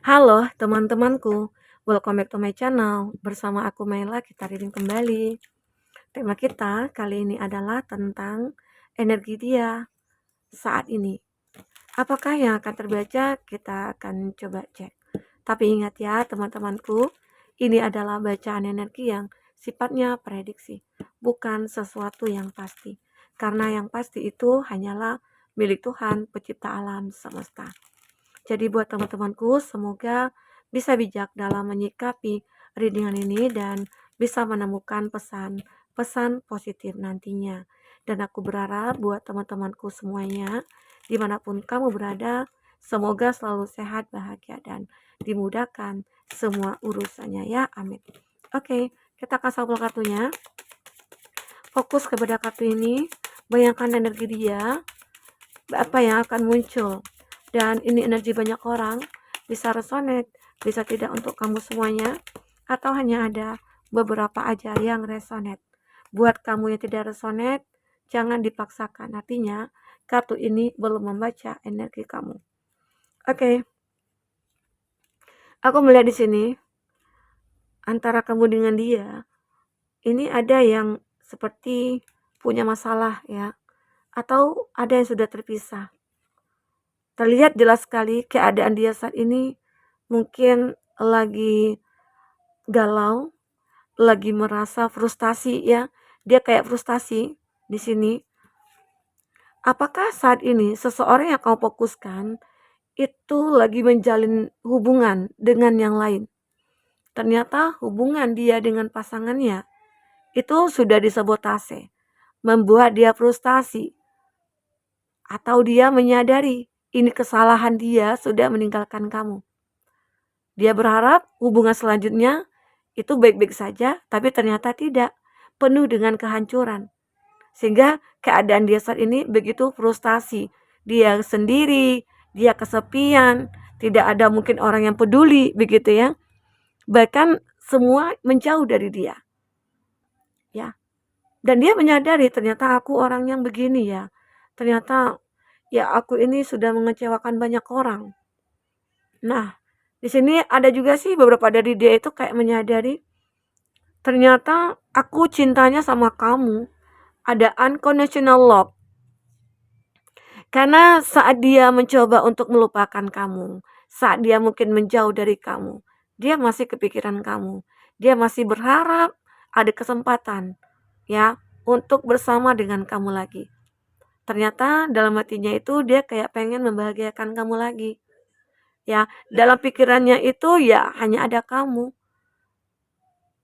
Halo teman-temanku, welcome back to my channel. Bersama aku Maila, kita reading kembali. Tema kita kali ini adalah tentang energi dia saat ini. Apakah yang akan terbaca? Kita akan coba cek. Tapi ingat ya teman-temanku, ini adalah bacaan energi yang sifatnya prediksi, bukan sesuatu yang pasti. Karena yang pasti itu hanyalah milik Tuhan, pencipta alam semesta. Jadi buat teman-temanku, semoga bisa bijak dalam menyikapi readingan ini dan bisa menemukan pesan-pesan positif nantinya. Dan aku berharap buat teman-temanku semuanya, dimanapun kamu berada, semoga selalu sehat, bahagia, dan dimudahkan semua urusannya ya, amin. Oke, kita akan sampel kartunya. Fokus kepada kartu ini, bayangkan energi dia, apa yang akan muncul. Dan ini energi banyak orang, bisa resonate, bisa tidak untuk kamu semuanya, atau hanya ada beberapa aja yang resonate. Buat kamu yang tidak resonate, jangan dipaksakan. Artinya, kartu ini belum membaca energi kamu. Oke. Aku melihat di sini, antara kamu dengan dia, ini ada yang seperti punya masalah ya, atau ada yang sudah terpisah. Terlihat jelas sekali keadaan dia saat ini mungkin lagi galau, lagi merasa frustasi ya. Dia kayak frustasi di sini. Apakah saat ini seseorang yang kau fokuskan itu lagi menjalin hubungan dengan yang lain? Ternyata hubungan dia dengan pasangannya itu sudah disabotase, membuat dia frustasi, atau dia menyadari ini kesalahan dia sudah meninggalkan kamu. Dia berharap hubungan selanjutnya itu baik-baik saja, tapi ternyata tidak, penuh dengan kehancuran. Sehingga keadaan dia saat ini begitu frustasi. Dia sendiri, dia kesepian, tidak ada mungkin orang yang peduli, begitu ya. Bahkan semua menjauh dari dia. Ya. Dan dia menyadari ternyata aku orang yang begini ya. Ternyata ya aku ini sudah mengecewakan banyak orang. Nah, di sini ada juga sih beberapa dari dia itu kayak menyadari ternyata aku cintanya sama kamu, ada unconditional love. Karena saat dia mencoba untuk melupakan kamu, saat dia mungkin menjauh dari kamu, dia masih kepikiran kamu. Dia masih berharap ada kesempatan ya untuk bersama dengan kamu lagi. Ternyata dalam hatinya itu dia kayak pengen membahagiakan kamu lagi. Ya, dalam pikirannya itu ya hanya ada kamu.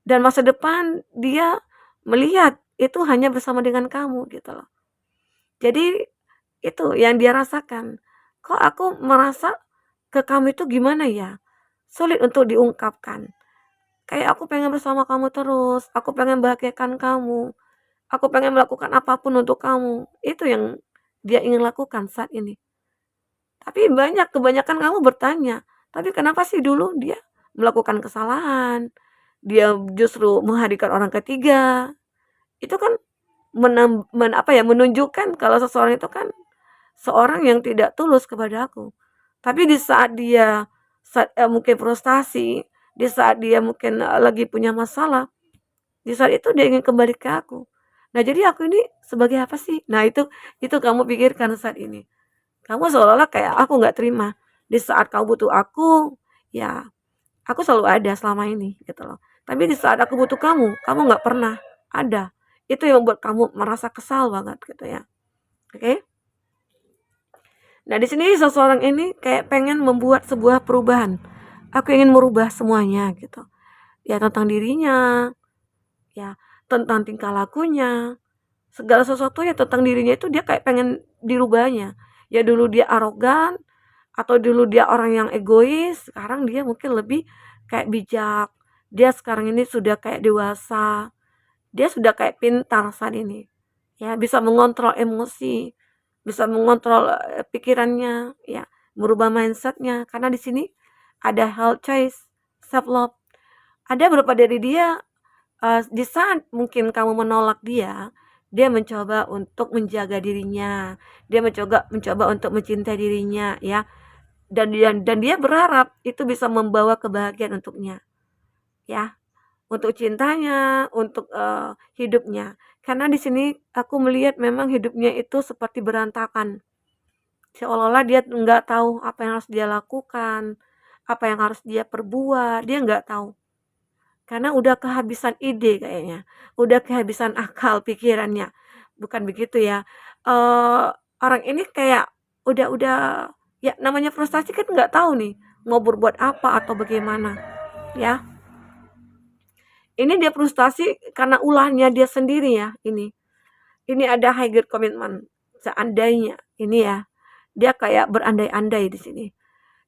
Dan masa depan dia melihat itu hanya bersama dengan kamu gitu loh. Jadi itu yang dia rasakan. Kok aku merasa ke kamu itu gimana ya? Sulit untuk diungkapkan. Kayak aku pengen bersama kamu terus, aku pengen bahagiakan kamu, aku pengen melakukan apapun untuk kamu. Itu yang dia ingin lakukan saat ini. Tapi kebanyakan kamu bertanya, tapi kenapa sih dulu dia melakukan kesalahan? Dia justru menghadirkan orang ketiga. Itu kan menunjukkan kalau seseorang itu kan seorang yang tidak tulus kepada aku. Tapi di saat dia mungkin frustasi, di saat dia mungkin lagi punya masalah, di saat itu dia ingin kembali ke aku. Nah, jadi aku ini sebagai apa sih? Nah, itu kamu pikirkan saat ini. Kamu seolah-olah kayak aku nggak terima. Di saat kamu butuh aku, ya aku selalu ada selama ini gitu loh. Tapi di saat aku butuh kamu nggak pernah ada. Itu yang membuat kamu merasa kesal banget gitu ya. Oke? Nah, di sini seseorang ini kayak pengen membuat sebuah perubahan. Aku ingin merubah semuanya gitu. Ya tentang dirinya, ya tentang tingkah lakunya, segala sesuatunya tentang dirinya itu dia kayak pengen dirubahnya. Ya dulu dia arogan, atau dulu dia orang yang egois, sekarang dia mungkin lebih kayak bijak. Dia sekarang ini sudah kayak dewasa. Dia sudah kayak pintar saat ini. Ya, bisa mengontrol emosi, bisa mengontrol pikirannya, ya, merubah mindsetnya. Karena di sini ada health choice, self love. Ada beberapa dari dia di saat mungkin kamu menolak dia mencoba untuk menjaga dirinya, dia mencoba untuk mencintai dirinya ya. dan dia berharap itu bisa membawa kebahagiaan untuknya, ya, untuk cintanya, untuk hidupnya. Karena di sini aku melihat memang hidupnya itu seperti berantakan. Seolah-olah dia nggak tahu apa yang harus dia lakukan, apa yang harus dia perbuat, dia nggak tahu. Karena udah kehabisan ide kayaknya, udah kehabisan akal pikirannya. Bukan begitu ya, eee, orang ini kayak udah ya namanya frustasi kan nggak tahu nih, mau berbuat apa atau bagaimana, ya. Ini dia frustasi karena ulahnya dia sendiri ya ini. Ini ada high grade commitment, seandainya ini ya, dia kayak berandai-andai di sini.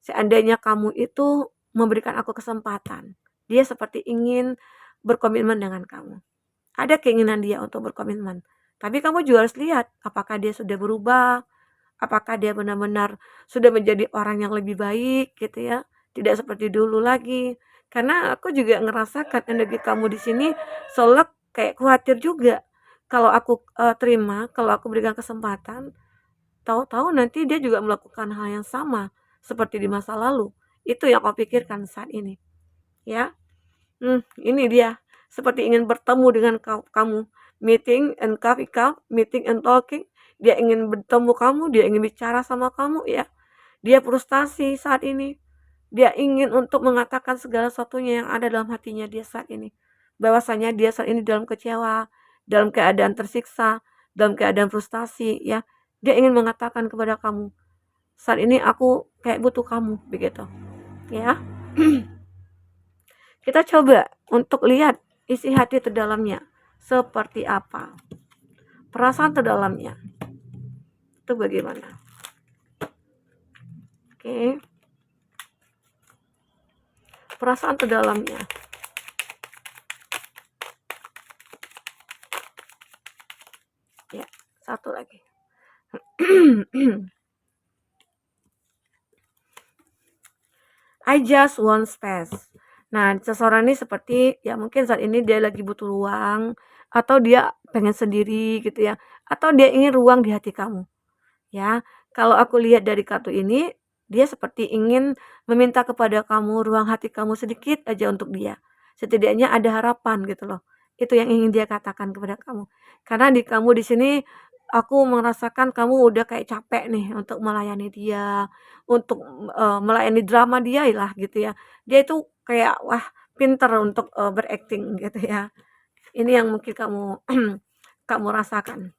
Seandainya kamu itu memberikan aku kesempatan, dia seperti ingin berkomitmen dengan kamu. Ada keinginan dia untuk berkomitmen, tapi kamu juga harus lihat apakah dia sudah berubah, apakah dia benar-benar sudah menjadi orang yang lebih baik gitu ya, tidak seperti dulu lagi. Karena aku juga ngerasakan energi kamu di sini seolah kayak khawatir juga. Kalau aku terima, kalau aku berikan kesempatan, tahu-tahu nanti dia juga melakukan hal yang sama seperti di masa lalu. Itu yang kau pikirkan saat ini, ya. Ini dia, seperti ingin bertemu dengan kamu, meeting and coffee cup, meeting and talking. Dia ingin bertemu kamu, dia ingin bicara sama kamu ya. Dia frustasi saat ini. Dia ingin untuk mengatakan segala sesuatunya yang ada dalam hatinya dia saat ini. Bahwasanya dia saat ini dalam kecewa, dalam keadaan tersiksa, dalam keadaan frustasi ya. Dia ingin mengatakan kepada kamu, saat ini aku kayak butuh kamu begitu. Ya. Kita coba untuk lihat isi hati terdalamnya seperti apa. Perasaan terdalamnya itu bagaimana. Oke. Perasaan terdalamnya. Ya, satu lagi. I just want space. Nah, seseorang ini seperti ya mungkin saat ini dia lagi butuh ruang atau dia pengen sendiri gitu ya, atau dia ingin ruang di hati kamu. Ya, kalau aku lihat dari kartu ini, dia seperti ingin meminta kepada kamu ruang hati kamu sedikit aja untuk dia. Setidaknya ada harapan gitu loh. Itu yang ingin dia katakan kepada kamu. Karena di kamu di sini aku merasakan kamu udah kayak capek nih untuk melayani dia, untuk melayani drama dia lah gitu ya. Dia itu kayak wah pinter untuk berakting gitu ya. Ini yang mungkin kamu kamu rasakan.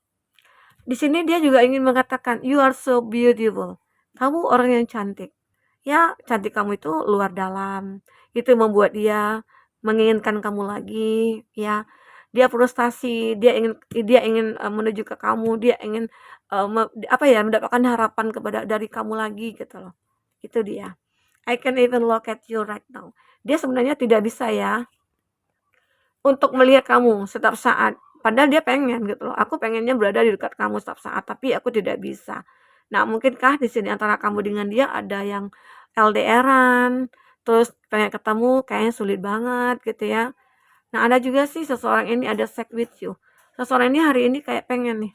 Di sini dia juga ingin mengatakan, "You are so beautiful." Kamu orang yang cantik. Ya, cantik kamu itu luar dalam. Itu membuat dia menginginkan kamu lagi, ya. Dia frustasi, dia ingin menuju ke kamu, dia ingin apa ya, mendapatkan harapan dari kamu lagi gitu loh. Itu dia. I can even look at you right now. Dia sebenarnya tidak bisa ya untuk melihat kamu setiap saat. Padahal dia pengen gitu loh, aku pengennya berada di dekat kamu setiap saat, tapi aku tidak bisa. Nah, mungkinkah di sini antara kamu dengan dia ada yang LDR-an, terus pengen ketemu kayaknya sulit banget gitu ya. Nah, ada juga sih seseorang ini ada sex with you. Seseorang ini hari ini kayak pengen nih,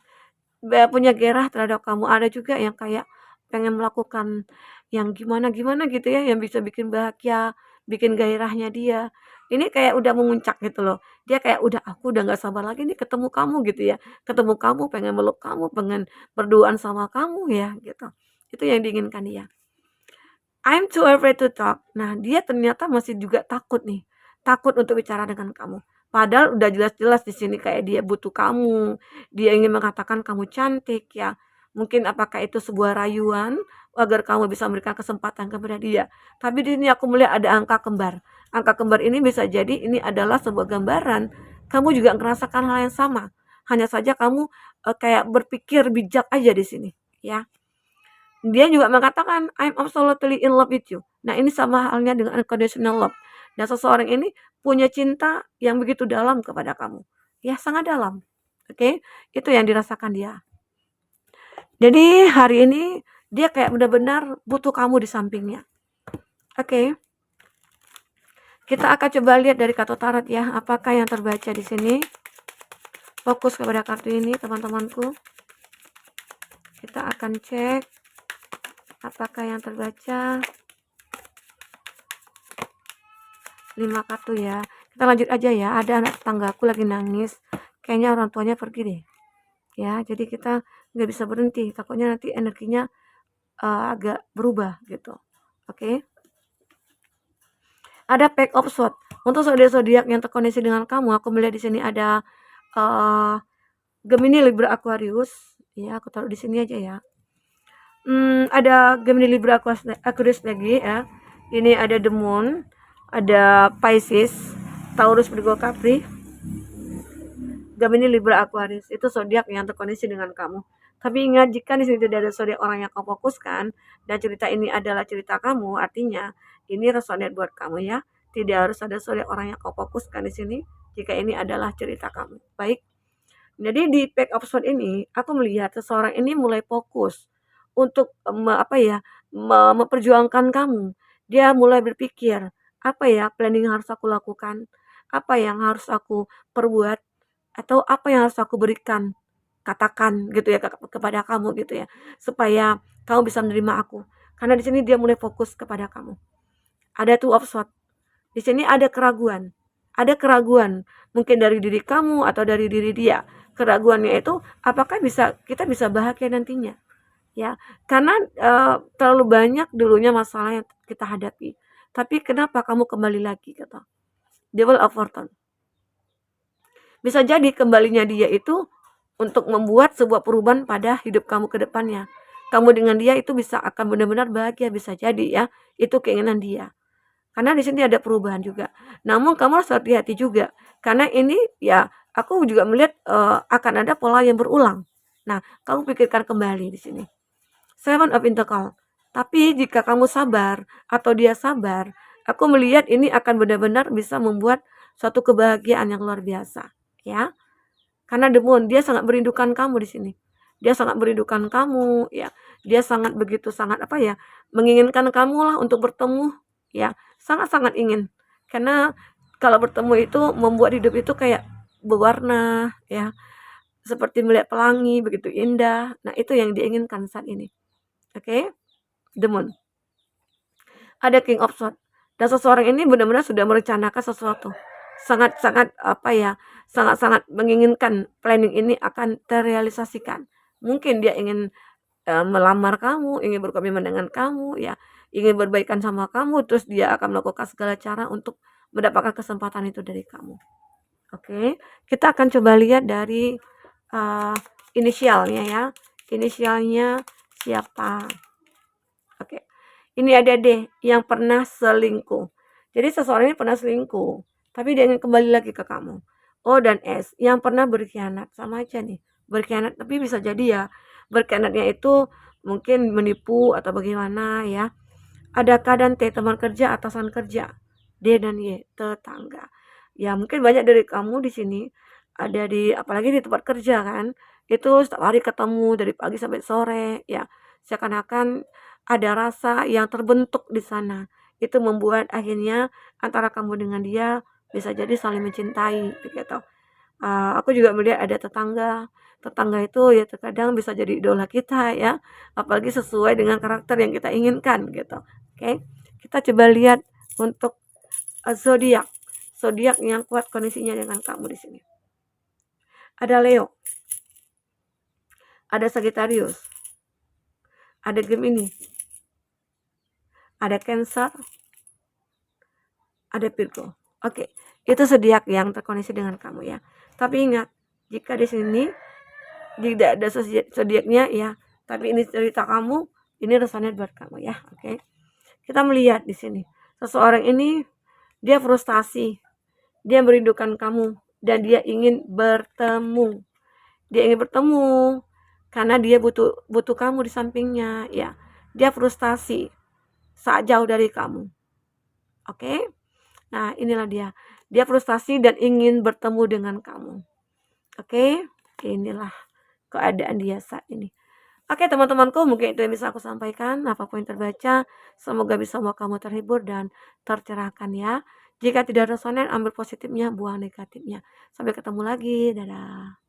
punya gairah terhadap kamu. Ada juga yang kayak pengen melakukan yang gimana-gimana gitu ya, yang bisa bikin bahagia, bikin gairahnya dia. Ini kayak udah memuncak gitu loh. Dia kayak udah aku udah nggak sabar lagi nih ketemu kamu gitu ya. Ketemu kamu, pengen meluk kamu, pengen berduaan sama kamu ya gitu. Itu yang diinginkan dia. I'm too afraid to talk. Nah, dia ternyata masih juga takut nih. Takut untuk bicara dengan kamu. Padahal udah jelas-jelas di sini kayak dia butuh kamu. Dia ingin mengatakan kamu cantik ya. Mungkin apakah itu sebuah rayuan agar kamu bisa memberikan kesempatan kepada dia. Tapi di sini aku melihat ada angka kembar. Angka kembar ini bisa jadi ini adalah sebuah gambaran kamu juga merasakan hal yang sama. Hanya saja kamu kayak berpikir bijak aja di sini, ya. Dia juga mengatakan, "I'm absolutely in love with you." Nah, ini sama halnya dengan unconditional love. Dan seseorang ini punya cinta yang begitu dalam kepada kamu. Ya, sangat dalam. Oke, itu yang dirasakan dia. Jadi hari ini dia kayak benar-benar butuh kamu di sampingnya. Oke. Kita akan coba lihat dari kartu tarot ya, apakah yang terbaca di sini. Fokus kepada kartu ini, teman-temanku. Kita akan cek Apakah yang terbaca? 5 kartu ya. Kita lanjut aja ya. Ada anak tetanggaku lagi nangis. Kayaknya orang tuanya pergi deh. Ya, jadi kita nggak bisa berhenti. Takutnya nanti energinya agak berubah gitu. Oke. Ada Pack of Swords. Untuk zodiak yang terkoneksi dengan kamu, aku melihat di sini ada Gemini, Libra, Aquarius. Ya, aku taruh di sini aja ya. Ada Gemini, Libra, Aquarius lagi ya. Ini ada The Moon, ada Pisces, Taurus, Virgo, Capri, Gemini, Libra, Aquarius. Itu zodiak yang terkoneksi dengan kamu. Tapi ingat, jika di sini tidak ada zodiak orang yang kamu fokuskan dan cerita ini adalah cerita kamu, artinya ini resonate buat kamu ya. Tidak harus ada zodiak orang yang kamu fokuskan di sini jika ini adalah cerita kamu. Baik. Jadi di Pack of Swords ini aku melihat seseorang ini mulai fokus untuk memperjuangkan kamu. Dia mulai berpikir, apa ya planning yang harus aku lakukan? Apa yang harus aku perbuat? Atau apa yang harus aku berikan? Katakan gitu ya kepada kamu gitu ya, supaya kamu bisa menerima aku. Karena di sini dia mulai fokus kepada kamu. Ada Two of Swords. Di sini ada keraguan. Ada keraguan mungkin dari diri kamu atau dari diri dia. Keraguannya itu apakah kita bisa bahagia nantinya? Ya, karena terlalu banyak dulunya masalah yang kita hadapi. Tapi kenapa kamu kembali lagi gitu? Devil of Fortune. Bisa jadi kembalinya dia itu untuk membuat sebuah perubahan pada hidup kamu ke depannya. Kamu dengan dia itu bisa akan benar-benar bahagia, bisa jadi ya. Itu keinginan dia. Karena di sini ada perubahan juga. Namun kamu harus hati-hati juga. Karena ini ya aku juga melihat akan ada pola yang berulang. Nah, kamu pikirkan kembali di sini. Seven of Pentacles. Tapi jika kamu sabar atau dia sabar, aku melihat ini akan benar-benar bisa membuat suatu kebahagiaan yang luar biasa, ya. Karena The Moon, dia sangat merindukan kamu di sini. Dia sangat merindukan kamu, ya. Dia sangat menginginkan kamu lah untuk bertemu, ya. Sangat-sangat ingin. Karena kalau bertemu itu membuat hidup itu kayak berwarna, ya. Seperti melihat pelangi, begitu indah. Nah, itu yang diinginkan saat ini. Oke? The Moon. Ada King of Swords. Dan seseorang ini benar-benar sudah merencanakan sesuatu. Sangat-sangat sangat-sangat menginginkan planning ini akan terrealisasikan. Mungkin dia ingin melamar kamu, ingin berkomitmen dengan kamu, ya, ingin berbaikan sama kamu, terus dia akan melakukan segala cara untuk mendapatkan kesempatan itu dari kamu. Oke, kita akan coba lihat dari inisialnya ya. Inisialnya siapa? Oke, ini ada deh yang pernah selingkuh. Jadi seseorang ini pernah selingkuh, tapi dia ingin kembali lagi ke kamu. O dan S yang pernah berkhianat, sama aja nih. Berkhianat, tapi bisa jadi ya berkhianatnya itu mungkin menipu atau bagaimana ya. Ada K dan T, teman kerja, atasan kerja. D dan Y, tetangga. Ya mungkin banyak dari kamu di sini ada apalagi di tempat kerja kan, itu setiap hari ketemu dari pagi sampai sore ya. Seakan-akan ada rasa yang terbentuk di sana. Itu membuat akhirnya antara kamu dengan dia bisa jadi saling mencintai begitu. Aku juga melihat ada tetangga. Tetangga itu ya terkadang bisa jadi idola kita ya, apalagi sesuai dengan karakter yang kita inginkan gitu. Oke. Kita coba lihat untuk zodiak. Zodiak yang kuat kondisinya dengan kamu di sini. Ada Leo. Ada Sagittarius. Ada Gemini. Ada Cancer. Ada Virgo. Oke, itu zodiak yang terkoneksi dengan kamu ya. Tapi ingat, jika di sini tidak ada zodiaknya ya, tapi ini cerita kamu, ini resonate buat kamu ya. Oke. Kita melihat di sini, seseorang ini dia frustasi, dia merindukan kamu dan dia ingin bertemu. Dia ingin bertemu karena dia butuh kamu di sampingnya ya. Dia frustasi saat jauh dari kamu. Oke? Nah, inilah dia. Dia frustasi dan ingin bertemu dengan kamu. Oke? Inilah keadaan dia saat ini. Oke, teman-temanku, mungkin itu yang bisa aku sampaikan. Apapun yang terbaca, semoga bisa membuat kamu terhibur dan tercerahkan ya. Jika tidak resonate, ambil positifnya, buang negatifnya. Sampai ketemu lagi. Dadah.